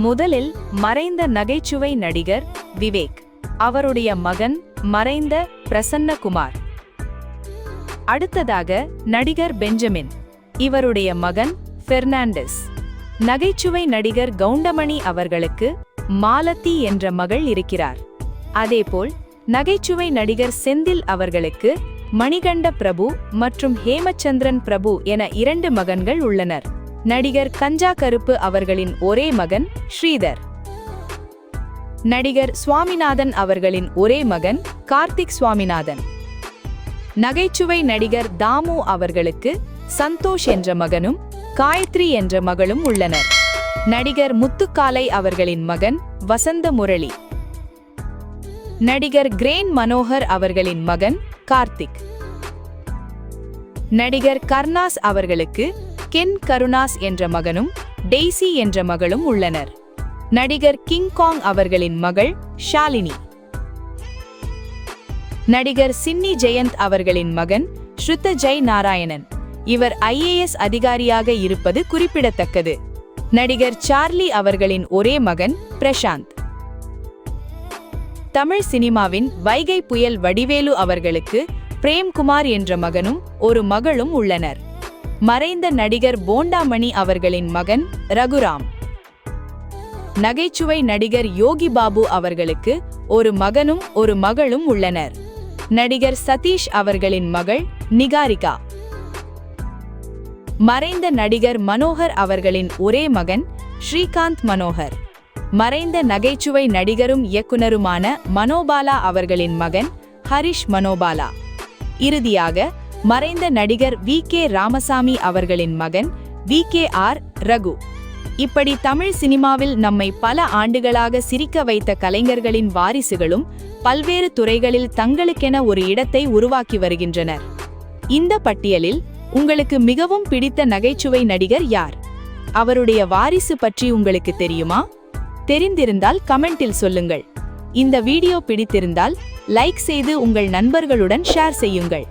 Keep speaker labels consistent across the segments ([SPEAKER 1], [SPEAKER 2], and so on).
[SPEAKER 1] முதலில் மறைந்த நகைச்சுவை நடிகர் விவேக், அவருடைய மகன் மறைந்த பிரசன்னகுமார். அடுத்ததாக நடிகர் பெஞ்சமின், இவருடைய மகன் பெர்னாண்டஸ். நகைச்சுவை நடிகர் கவுண்டமணி அவர்களுக்கு மாலதி என்ற மகள் இருக்கிறார். அதேபோல் நகைச்சுவை நடிகர் செந்தில் அவர்களுக்கு மணிகண்ட பிரபு மற்றும் ஹேமச்சந்திரன் பிரபு என 2 மகன்கள் உள்ளனர். நடிகர் கஞ்சா கருப்பு அவர்களின் ஒரே மகன் ஸ்ரீதர். நடிகர் சுவாமிநாதன் அவர்களின் ஒரே மகன் கார்த்திக் சுவாமிநாதன். நகைச்சுவை நடிகர் தாமு அவர்களுக்கு சந்தோஷ் என்ற மகனும் காயத்ரி என்ற மகளும் உள்ளனர். நடிகர் முத்துக்காலை அவர்களின் மகன் வசந்த முரளி. நடிகர் கிரேன் மனோகர் அவர்களின் மகன் கார்த்திக். நடிகர் கர்ணாஸ் அவர்களுக்கு கென் கருணாஸ் என்ற மகனும் டெய்சி என்ற மகளும் உள்ளனர். நடிகர் கிங்காங் அவர்களின் மகள் ஷாலினி. நடிகர் சின்னி ஜெயந்த் அவர்களின் மகன் ஸ்ருத ஜெய் நாராயணன். இவர் IAS அதிகாரியாக இருப்பது குறிப்பிடத்தக்கது. நடிகர் சார்லி அவர்களின் ஒரே மகன் பிரசாந்த். தமிழ் சினிமாவின் வைகை புயல் வடிவேலு அவர்களுக்கு பிரேம்குமார் என்ற மகனும் ஒரு மகளும் உள்ளனர். மறைந்த நடிகர் போண்டாமணி அவர்களின் மகன் ரகுராம். நகைச்சுவை நடிகர் யோகி பாபு அவர்களுக்கு ஒரு மகனும் ஒரு மகளும் உள்ளனர். நடிகர் சதீஷ் அவர்களின் மகள் நிகாரிகா. மறைந்த நடிகர் மனோகர் அவர்களின் ஒரே மகன் ஸ்ரீகாந்த் மனோகர். மறைந்த நகைச்சுவை நடிகரும் இயக்குனருமான மனோபாலா அவர்களின் மகன் ஹரிஷ் மனோபாலா. இறுதியாக மறைந்த நடிகர் VK ராமசாமி அவர்களின் மகன் VKR ரகு. இப்படி தமிழ் சினிமாவில் நம்மை பல ஆண்டுகளாக சிரிக்க வைத்த கலைஞர்களின் வாரிசுகளும் பல்வேறு துறைகளில் தங்களுக்கென ஒரு இடத்தை உருவாக்கி வருகின்றனர். இந்த பட்டியலில் உங்களுக்கு மிகவும் பிடித்த நகைச்சுவை நடிகர் யார்? அவருடைய வாரிசு பற்றி உங்களுக்கு தெரியுமா? தெரிந்திருந்தால் கமெண்டில் சொல்லுங்கள். இந்த வீடியோ பிடித்திருந்தால் லைக் செய்து உங்கள் நண்பர்களுடன் ஷேர் செய்யுங்கள்.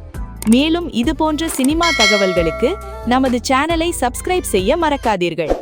[SPEAKER 1] மேலும் இதுபோன்ற சினிமா தகவல்களுக்கு நமது சேனலை சப்ஸ்கிரைப் செய்ய மறக்காதீர்கள்.